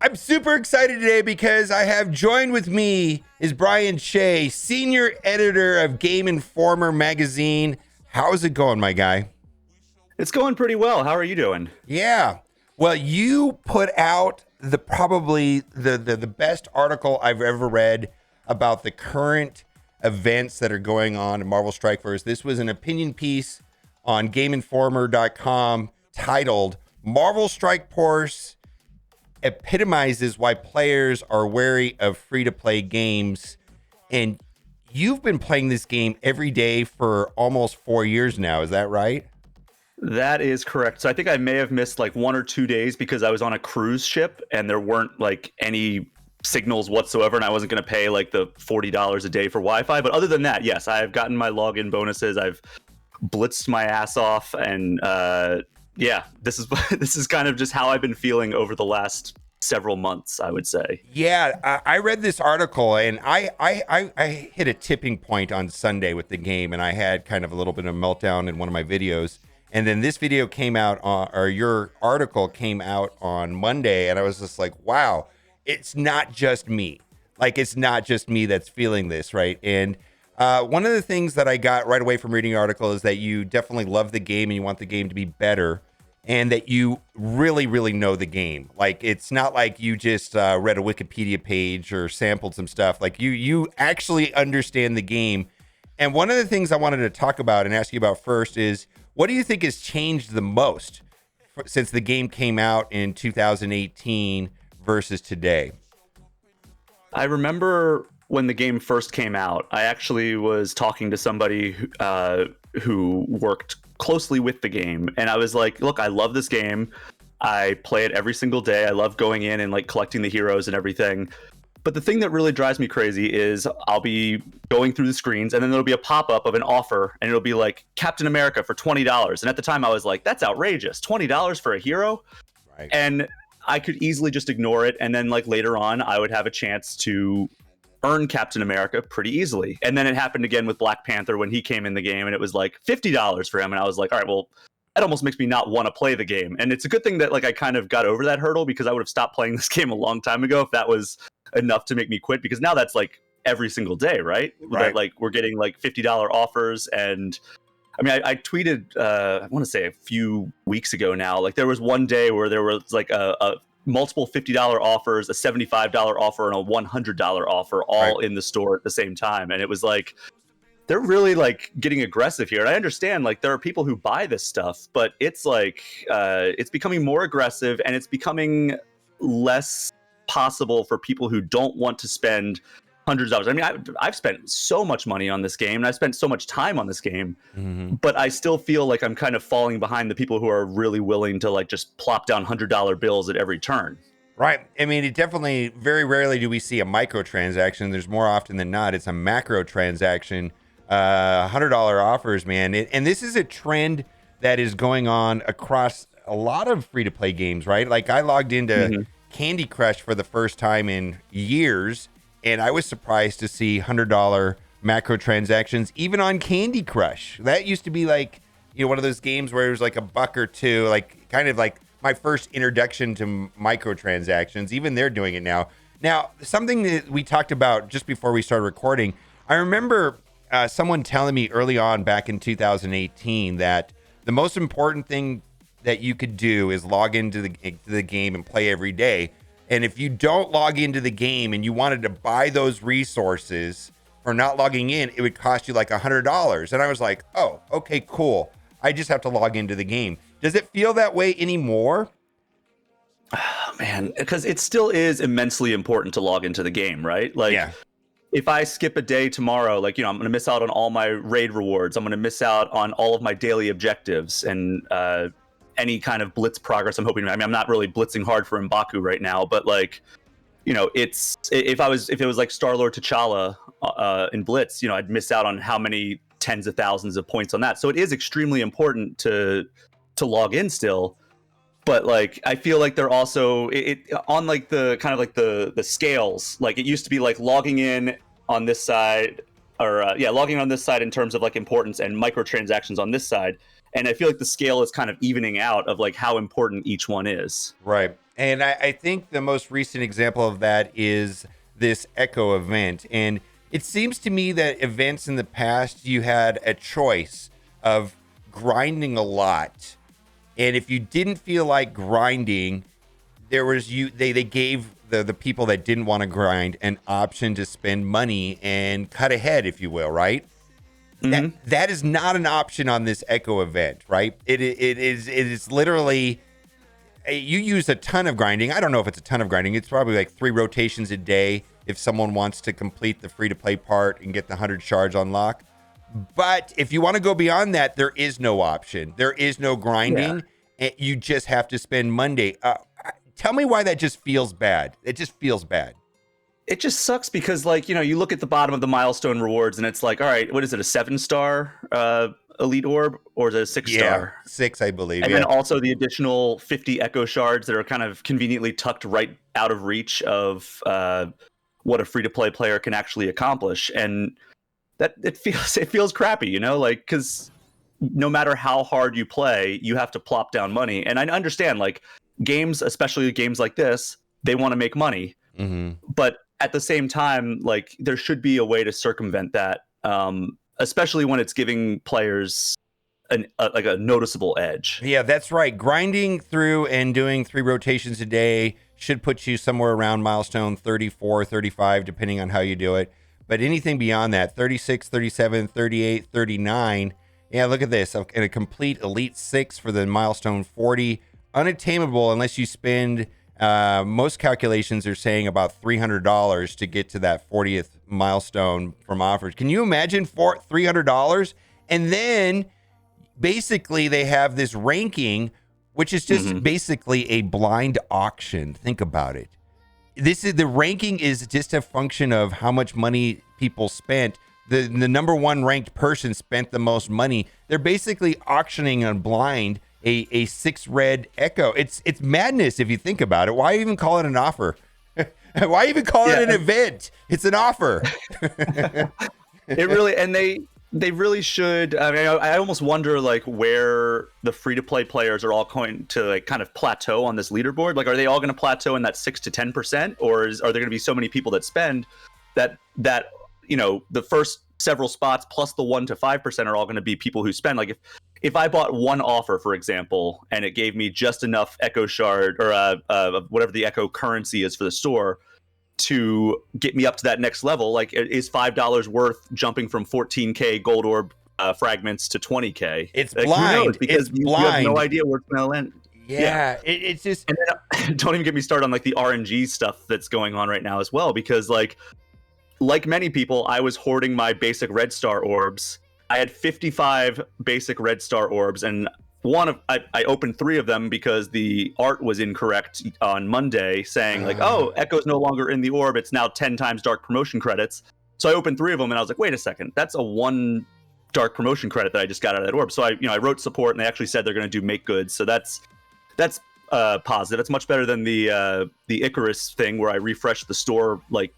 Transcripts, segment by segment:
I'm super excited today because I have joined with me is Brian Shea, senior editor of Game Informer magazine. How's it going, my guy? It's going pretty well. How are you doing? Yeah. Well, you put out probably the best article I've ever read about the current events that are going on in Marvel Strikeforce. This was an opinion piece on GameInformer.com titled Marvel Strike Force epitomizes why players are wary of free-to-play games. And you've been playing this game every day for almost 4 years now. Is that right? That is correct. So I think I may have missed like 1 or 2 days because I was on a cruise ship and there weren't like any signals whatsoever, and I wasn't going to pay like the $40 a day for Wi-Fi. But other than that, yes, I have gotten my login bonuses. I've blitzed my ass off, and yeah, this is kind of just how I've been feeling over the last several months, I would say. Yeah, I read this article, and I hit a tipping point on Sunday with the game, and I had kind of a little bit of a meltdown in one of my videos. And then this video came out or your article came out on Monday, and I was just like, wow, it's not just me. Like, it's not just me that's feeling this, right? And one of the things that I got right away from reading your article is that you definitely love the game and you want the game to be better, and that you really, really know the game. Like, it's not like you just read a Wikipedia page or sampled some stuff. Like, you actually understand the game. And one of the things I wanted to talk about and ask you about first is, what do you think has changed the most since the game came out in 2018 versus today? I remember when the game first came out, I actually was talking to somebody who worked closely with the game, and I was like, look, I love this game. I play it every single day. I love going in and like collecting the heroes and everything. But the thing that really drives me crazy is I'll be going through the screens and then there'll be a pop-up of an offer and it'll be like Captain America for $20. And at the time I was like, that's outrageous. $20 for a hero? Right. And I could easily just ignore it. And then like later on, I would have a chance to earn Captain America pretty easily. And then it happened again with Black Panther when he came in the game and it was like $50 for him. And I was like, all right, well, that almost makes me not want to play the game. And it's a good thing that like I kind of got over that hurdle, because I would have stopped playing this game a long time ago if that was enough to make me quit, because now that's like every single day, right? That, like, we're getting like $50 offers. And I mean, I tweeted, I want to say a few weeks ago now, like there was one day where there was like a multiple $50 offers, a $75 offer, and a $100 offer all in the store at the same time. And it was like, they're really like getting aggressive here. And I understand like there are people who buy this stuff, but it's like, it's becoming more aggressive, and it's becoming less possible for people who don't want to spend hundreds of dollars. I mean, I've spent so much money on this game, and I've spent so much time on this game, but I still feel like I'm kind of falling behind the people who are really willing to like just plop down $100 bills at every turn. Right. I mean, it definitely, very rarely do we see a microtransaction. There's more often than not, it's a macro transaction. $100 offers, man. And this is a trend that is going on across a lot of free-to-play games, right? Like, I logged into Candy Crush for the first time in years, and I was surprised to see $100 macro transactions even on Candy Crush. That used to be like, you know, one of those games where it was like a buck or two, like kind of like my first introduction to microtransactions. Even they're doing it now. Now, something that we talked about just before we started recording, I remember someone telling me early on back in 2018 that the most important thing that you could do is log into the game and play every day. And if you don't log into the game and you wanted to buy those resources for not logging in, it would cost you like $100. And I was like, oh, okay, cool. I just have to log into the game. Does it feel that way anymore? Oh, man, because it still is immensely important to log into the game, right? Like, yeah. If I skip a day tomorrow, like, you know, I'm going to miss out on all my raid rewards. I'm going to miss out on all of my daily objectives and any kind of blitz progress I'm hoping. I mean, I'm not really blitzing hard for M'Baku right now, but like, you know, it's if it was like Star-Lord T'Challa in Blitz, you know, I'd miss out on how many tens of thousands of points on that. So it is extremely important to log in still. But like, I feel like they're also on like the kind of like the scales. Like, it used to be like logging in on this side, or logging on this side in terms of like importance, and microtransactions on this side. And I feel like the scale is kind of evening out of like how important each one is. Right. And I think the most recent example of that is this Echo event. And it seems to me that events in the past, you had a choice of grinding a lot. And if you didn't feel like grinding, they gave the people that didn't want to grind an option to spend money and cut ahead, if you will, right? That is not an option on this Echo event, right? It is literally you use a ton of grinding. I don't know if it's a ton of grinding. It's probably like 3 rotations a day if someone wants to complete the free-to-play part and get the 100 shards unlock. But if you want to go beyond that, there is no option. There is no grinding. You just have to spend Monday. Tell me why that just feels bad. It just feels bad. It just sucks because, like, you know, you look at the bottom of the milestone rewards and it's like, all right, what is it, a 7-star elite orb, or is it a 6-star? Yeah, 6, I believe. And then also the additional 50 echo shards that are kind of conveniently tucked right out of reach of what a free-to-play player can actually accomplish. And that it feels crappy, you know, like, because no matter how hard you play, you have to plop down money. And I understand, like, games, especially games like this, they want to make money. But at the same time, like, there should be a way to circumvent that, especially when it's giving players like a noticeable edge. Yeah, that's right. Grinding through and doing 3 rotations a day should put you somewhere around milestone 34, 35, depending on how you do it. But anything beyond that, 36, 37, 38, 39. Yeah, look at this. And a complete Elite 6 for the milestone 40. Unattainable unless you spend, most calculations are saying about $300 to get to that 40th milestone from offers. Can you imagine for $300? And then basically they have this ranking, which is just basically a blind auction. Think about it. The ranking is just a function of how much money people spent. The number one ranked person spent the most money. They're basically auctioning on blind a 6 red Echo. It's madness if you think about it. Why even call it an offer? Why even call it an event? It's an offer. It really, and they really should. I mean, I almost wonder, like, where the free-to-play players are all going to, like, kind of plateau on this leaderboard. Like, are they all going to plateau in that 6 to 10%, or are there going to be so many people that spend that you know, the first several spots plus the 1 to 5% are all going to be people who spend? Like, if I bought one offer, for example, and it gave me just enough Echo Shard or whatever the Echo currency is for the store to get me up to that next level, like, is $5 worth jumping from 14k gold orb fragments to 20k? It's like, blind. Who knows? Because it's you blind. have no idea where it's going to land. Yeah. It's just. And then, don't even get me started on, like, the RNG stuff that's going on right now as well, because like many people, I was hoarding my basic red star orbs. I had 55 basic red star orbs, and I opened 3 of them because the art was incorrect on Monday, saying like, oh, Echo's no longer in the orb. It's now 10 times dark promotion credits. So I opened 3 of them, and I was like, wait a second, that's a 1 dark promotion credit that I just got out of that orb. So I wrote support, and they actually said they're going to do make good. So that's positive. It's much better than the Icarus thing where I refreshed the store like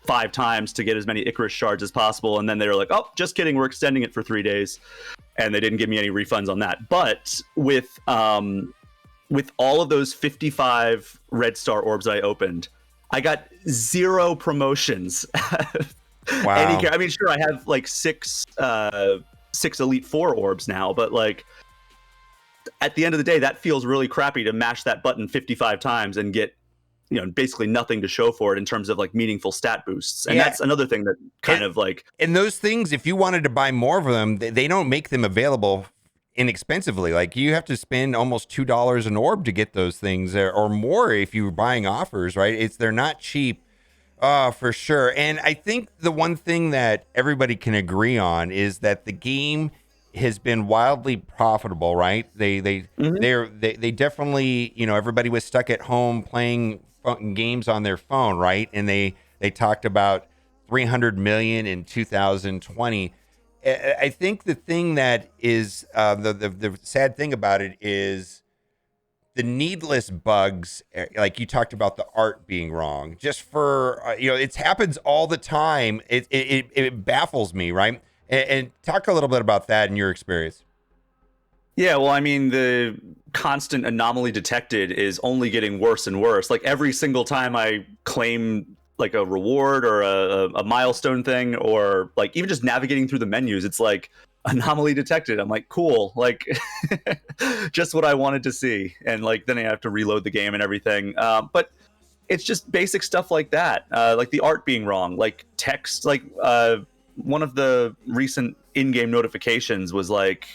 5 times to get as many Icarus shards as possible, and then they were like, oh, just kidding, we're extending it for 3 days, and they didn't give me any refunds on that. But with all of those 55 red star orbs I opened, I got 0 promotions. Wow. I mean, sure, I have like 6 Elite 4 orbs now, but like, at the end of the day, that feels really crappy to mash that button 55 times and get, you know, basically nothing to show for it in terms of like meaningful stat boosts. And that's another thing that kind of like. And those things, if you wanted to buy more of them, they don't make them available inexpensively. Like, you have to spend almost $2 an orb to get those things, or more if you're buying offers, right? They're not cheap, for sure. And I think the one thing that everybody can agree on is that the game has been wildly profitable, right? They definitely, you know, everybody was stuck at home playing games on their phone, right? And they talked about 300 million in 2020. I think the thing that is the sad thing about it is the needless bugs. Like you talked about the art being wrong, just for it happens all the time. It baffles me, right? And talk a little bit about that in your experience. Yeah, well, I mean, the constant anomaly detected is only getting worse and worse. Like every single time I claim like a reward or a milestone thing, or like even just navigating through the menus, it's like anomaly detected. I'm like, cool, like just what I wanted to see. And like then I have to reload the game and everything. But it's just basic stuff like that, like the art being wrong, like text, like one of the recent in-game notifications was like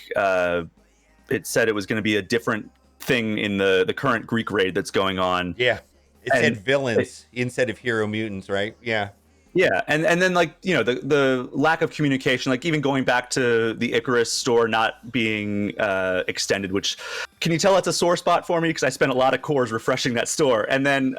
it said it was going to be a different thing in the current Greek raid that's going on. Yeah. It said And villains instead of hero mutants, right? Yeah. yeah, and then like the lack of communication, like even going back to the Icarus store not being extended. Which can you tell that's a sore spot for me because I spent a lot of cores refreshing that store, and then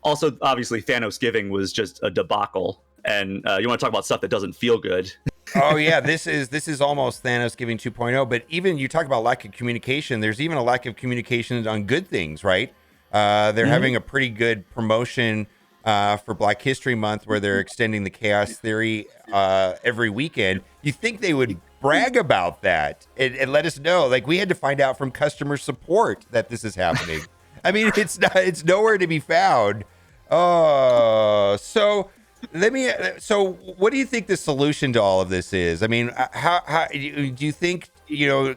also obviously Thanos Giving was just a debacle. And you want to talk about stuff that doesn't feel good? Oh yeah, this is almost Thanos Giving 2.0. But even you talk about lack of communication. There's even a lack of communication on good things, right? They're having a pretty good promotion for Black History Month where they're extending the Chaos Theory every weekend. You think they would brag about that and let us know? Like we had to find out from customer support that this is happening. I mean, it's nowhere to be found. Oh, so. So what do you think the solution to all of this is? I mean, how do you think, do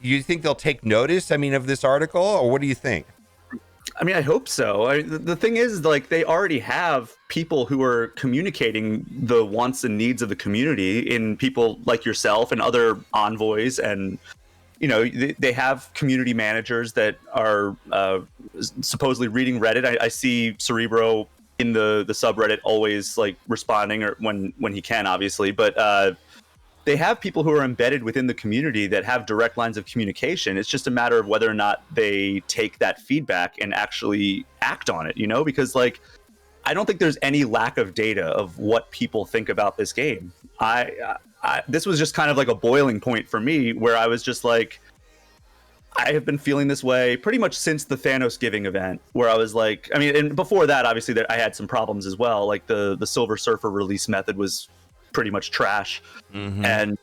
you think they'll take notice, I mean, of this article, or what do you think? I mean, I hope so. The thing is, like, they already have people who are communicating the wants and needs of the community in people like yourself and other envoys. And, they have community managers that are supposedly reading Reddit. I see Cerebro in the subreddit always like responding or when he can, obviously, but they have people who are embedded within the community that have direct lines of communication. It's just a matter of whether or not they take that feedback and actually act on it, because like I don't think there's any lack of data of what people think about this game. This was just kind of like a boiling point for me where I was just like, I have been feeling this way pretty much since the Thanos Giving event, where I was like, I mean, and before that, obviously, I had some problems as well. Like the Silver Surfer release method was pretty much trash, and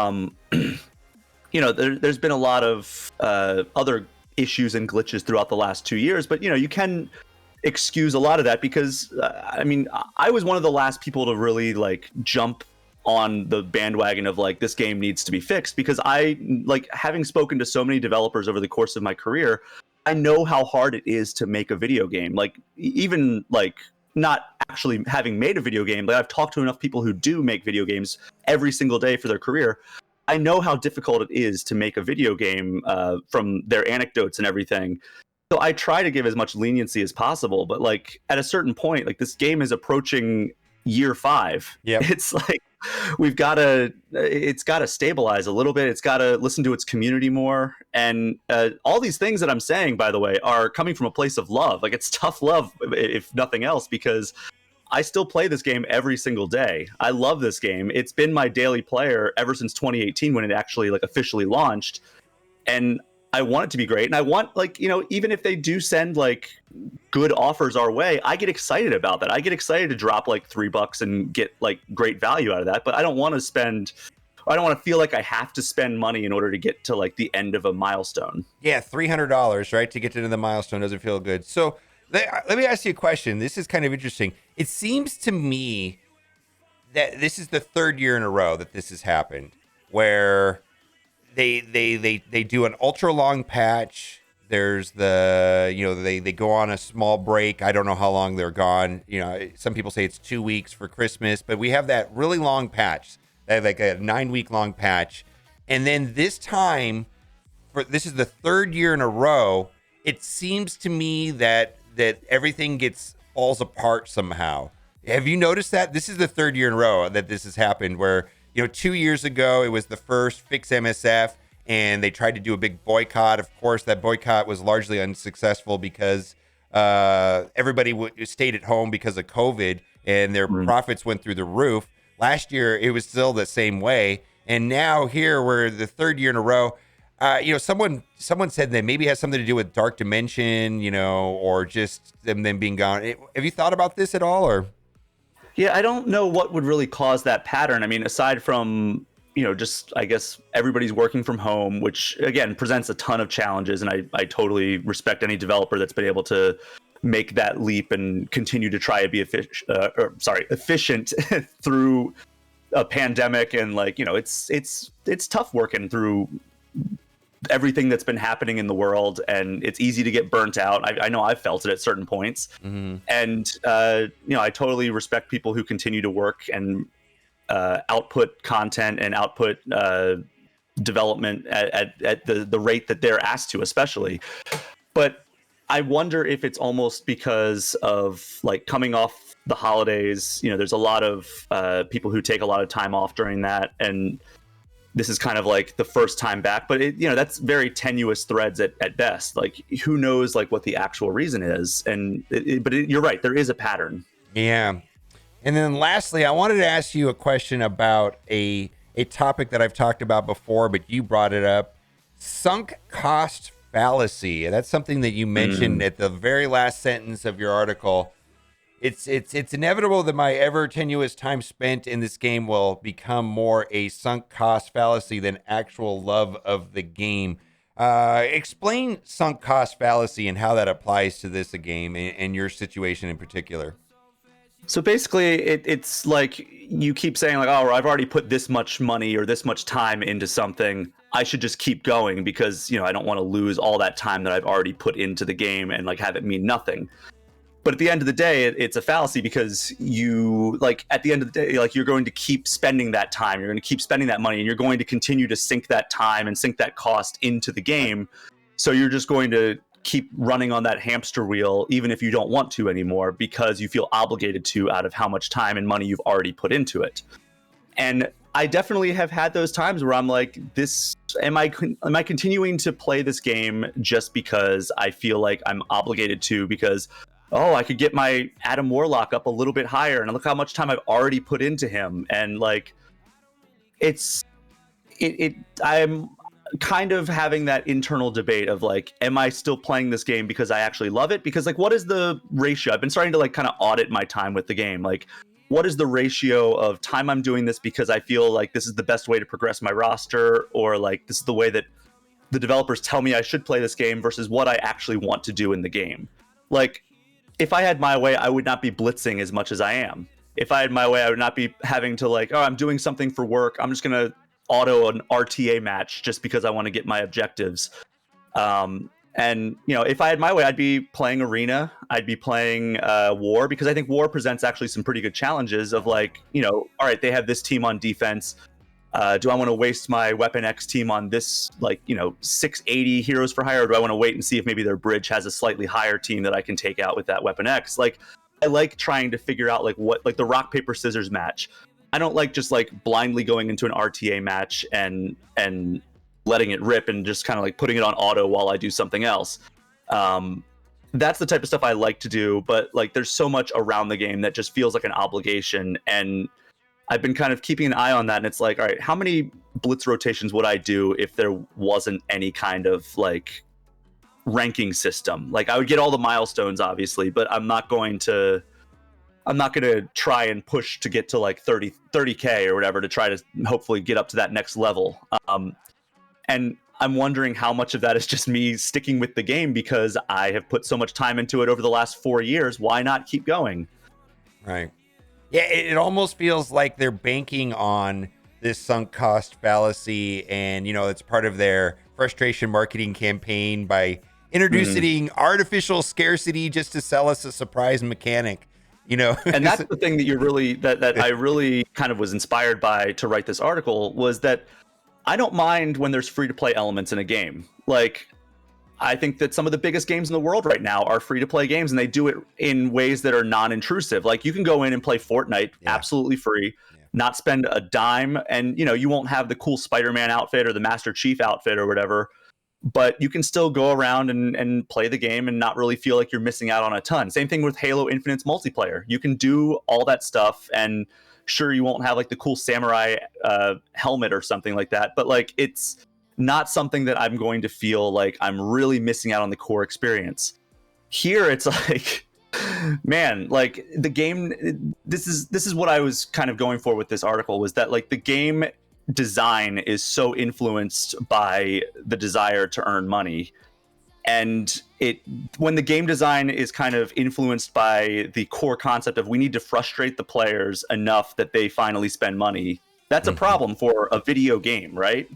there's been a lot of other issues and glitches throughout the last 2 years. But you can excuse a lot of that because I mean, I was one of the last people to really like jump on the bandwagon of like this game needs to be fixed, because I, like, having spoken to so many developers over the course of my career, I know how hard it is to make a video game. Like even like not actually having made a video game, but I've talked to enough people who do make video games every single day for their career. I know how difficult it is to make a video game from their anecdotes and everything. So I try to give as much leniency as possible, but like at a certain point, like this game is approaching year 5. Yeah, It's like it's got to stabilize a little bit. It's got to listen to its community more. And all these things that I'm saying, by the way, are coming from a place of love. Like it's tough love, if nothing else, because I still play this game every single day. I love this game. It's been my daily player ever since 2018 when it actually like officially launched. And I want it to be great. And I want, like, even if they do send like good offers our way, I get excited about that. I get excited to drop like $3 and get like great value out of that. But I don't want to feel like I have to spend money in order to get to like the end of a milestone. Yeah, $300, right, to get to the milestone doesn't feel good. So let me ask you a question. This is kind of interesting. It seems to me that this is the third year in a row that this has happened, where they do an ultra long patch. There's they go on a small break. I don't know how long they're gone. Some people say it's 2 weeks for Christmas, but we have that really long patch, like a 9-week long patch. And then this time, this is the third year in a row, it seems to me that everything falls apart somehow. Have you noticed that? This is the third year in a row that this has happened, where 2 years ago, it was the first Fix MSF, and they tried to do a big boycott. Of course, that boycott was largely unsuccessful because everybody stayed at home because of COVID, and their profits went through the roof. Last year, it was still the same way. And now here, we're the third year in a row. Someone said that maybe it has something to do with Dark Dimension, or just them being gone. Have you thought about this at all, or? Yeah, I don't know what would really cause that pattern. I mean, aside from just I guess everybody's working from home, which again presents a ton of challenges, and I totally respect any developer that's been able to make that leap and continue to try to be efficient through a pandemic. And like, it's tough working through everything that's been happening in the world, and it's easy to get burnt out. I know I've felt it at certain points. And I totally respect people who continue to work and output content and output development at the rate that they're asked to, especially. But I wonder if it's almost because of like coming off the holidays. There's a lot of people who take a lot of time off during that, and this is kind of like the first time back. But that's very tenuous threads at best. Like, who knows like what the actual reason is? And you're right, there is a pattern. Yeah. And then lastly, I wanted to ask you a question about a topic that I've talked about before, but you brought it up: sunk cost fallacy. That's something that you mentioned at the very last sentence of your article. It's inevitable that my ever tenuous time spent in this game will become more a sunk cost fallacy than actual love of the game. Explain sunk cost fallacy and how that applies to this game and your situation in particular. So basically, it's like you keep saying like, oh, I've already put this much money or this much time into something. I should just keep going because, I don't want to lose all that time that I've already put into the game and like have it mean nothing. But at the end of the day, it's a fallacy, because at the end of the day, like, you're going to keep spending that time, you're going to keep spending that money, and you're going to continue to sink that time and sink that cost into the game. So you're just going to keep running on that hamster wheel, even if you don't want to anymore, because you feel obligated to out of how much time and money you've already put into it. And I definitely have had those times where I'm like, am I continuing to play this game just because I feel like I'm obligated to, because I could get my Adam Warlock up a little bit higher, and look how much time I've already put into him. And like, I'm kind of having that internal debate of like, am I still playing this game because I actually love it? Because like, what is the ratio? I've been starting to like kind of audit my time with the game. Like, what is the ratio of time I'm doing this because I feel like this is the best way to progress my roster, or like this is the way that the developers tell me I should play this game, versus what I actually want to do in the game. Like, if I had my way, I would not be blitzing as much as I am. If I had my way, I would not be having to like, I'm doing something for work, I'm just going to auto an RTA match just because I want to get my objectives. And if I had my way, I'd be playing Arena, I'd be playing War, because I think War presents actually some pretty good challenges of like, all right, they have this team on defense. Do I want to waste my Weapon X team on this, like, 680 heroes for hire? Or do I want to wait and see if maybe their bridge has a slightly higher team that I can take out with that Weapon X? Like, I like trying to figure out like what, like the rock, paper, scissors match. I don't like just like blindly going into an RTA match and letting it rip and just kind of like putting it on auto while I do something else. That's the type of stuff I like to do, but like there's so much around the game that just feels like an obligation. And I've been kind of keeping an eye on that, and it's like, all right, how many blitz rotations would I do if there wasn't any kind of like ranking system? Like, I would get all the milestones, obviously, but I'm not going to try and push to get to like 30K or whatever to try to hopefully get up to that next level. And I'm wondering how much of that is just me sticking with the game because I have put so much time into it over the last 4 years. Why not keep going? Right. Yeah, it almost feels like they're banking on this sunk cost fallacy, and it's part of their frustration marketing campaign by introducing artificial scarcity just to sell us a surprise mechanic. And that's the thing that I really kind of was inspired by to write this article, was that I don't mind when there's free to play elements in a game. Like, I think that some of the biggest games in the world right now are free to play games, and they do it in ways that are non-intrusive. Like, you can go in and play Fortnite absolutely free, not spend a dime, and you won't have the cool Spider-Man outfit or the Master Chief outfit or whatever, but you can still go around and play the game and not really feel like you're missing out on a ton. Same thing with Halo Infinite's multiplayer. You can do all that stuff, and sure, you won't have like the cool samurai helmet or something like that, but like, it's not something that I'm going to feel like I'm really missing out on the core experience. Here, it's like, man, like the game, this is what I was kind of going for with this article, was that like the game design is so influenced by the desire to earn money. And when the game design is kind of influenced by the core concept of we need to frustrate the players enough that they finally spend money, that's a problem for a video game, right?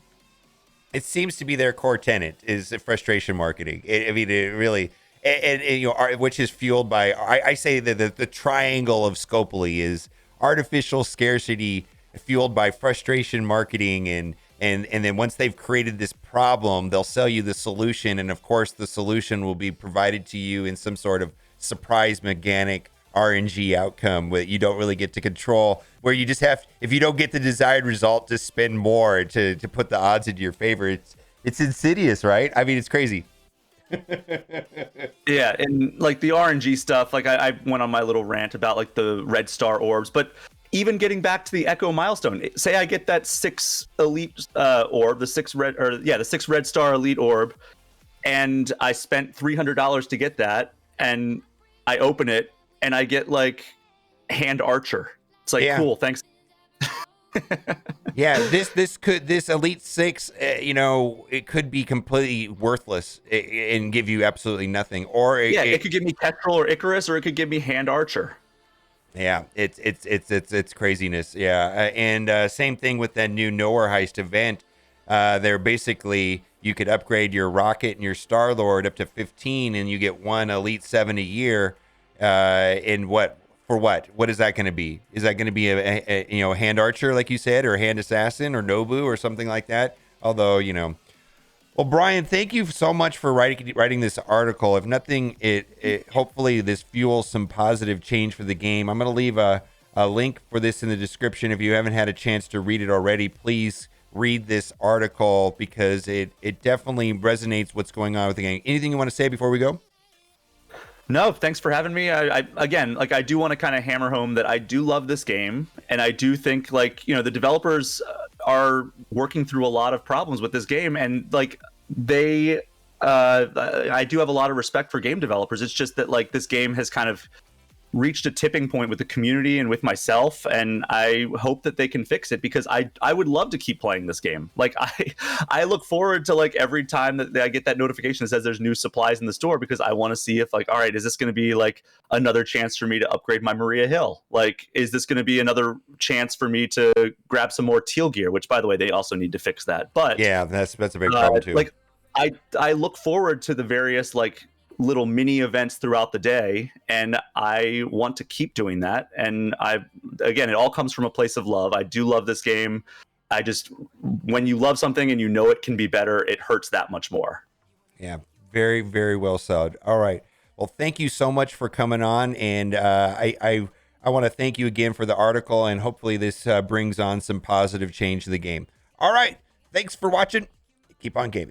It seems to be their core tenet is frustration marketing. I mean, it really, and you know, which is fueled by, I say that the triangle of Scopely is artificial scarcity fueled by frustration marketing, and then once they've created this problem, they'll sell you the solution, and of course the solution will be provided to you in some sort of surprise mechanic RNG outcome that you don't really get to control, where you just have, if you don't get the desired result, to spend more to put the odds into your favor. It's insidious, right? I mean, it's crazy. Yeah, and like the RNG stuff, like I went on my little rant about like the red star orbs, but even getting back to the Echo Milestone, say I get that 6 elite orb, the 6 red star elite orb, and I spent $300 to get that, and I open it and I get like hand archer. It's like, cool, thanks. Yeah, this elite 6, you know, it could be completely worthless and give you absolutely nothing, or it could give me Petrol or Icarus, or it could give me hand archer. Yeah, it's craziness. Yeah, and same thing with that new Nowhere Heist event. They're basically, you could upgrade your rocket and your Star Lord up to 15, and you get 1 Elite 7 a year. In what? For what? What is that going to be? Is that going to be a you know, hand archer, like you said, or a hand assassin, or Nobu, or something like that? Although, you know, well, Brian, thank you so much for writing this article. If nothing, it hopefully this fuels some positive change for the game. I'm going to leave a link for this in the description. If you haven't had a chance to read it already, please read this article, because it definitely resonates what's going on with the game. Anything you want to say before we go? No, thanks for having me. I again, like, I do want to kind of hammer home that I do love this game, and I do think, like, you know, the developers are working through a lot of problems with this game, and like I do have a lot of respect for game developers. It's just that, like, this game has kind of reached a tipping point with the community and with myself, and I hope that they can fix it, because I would love to keep playing this game. Like, I look forward to, like, every time that I get that notification that says there's new supplies in the store, because I want to see if, like, all right, is this going to be like another chance for me to upgrade my Maria Hill? Like, is this going to be another chance for me to grab some more teal gear, which, by the way, they also need to fix that. But yeah, that's a big problem too. Like, I look forward to the various, like, little mini events throughout the day, and I want to keep doing that. And again, it all comes from a place of love. I do love this game. I just, when you love something and you know it can be better, it hurts that much more. Yeah, very, very well said. All right, well, thank you so much for coming on, and I want to thank you again for the article, and hopefully this brings on some positive change to the game. All right, thanks for watching. Keep on gaming.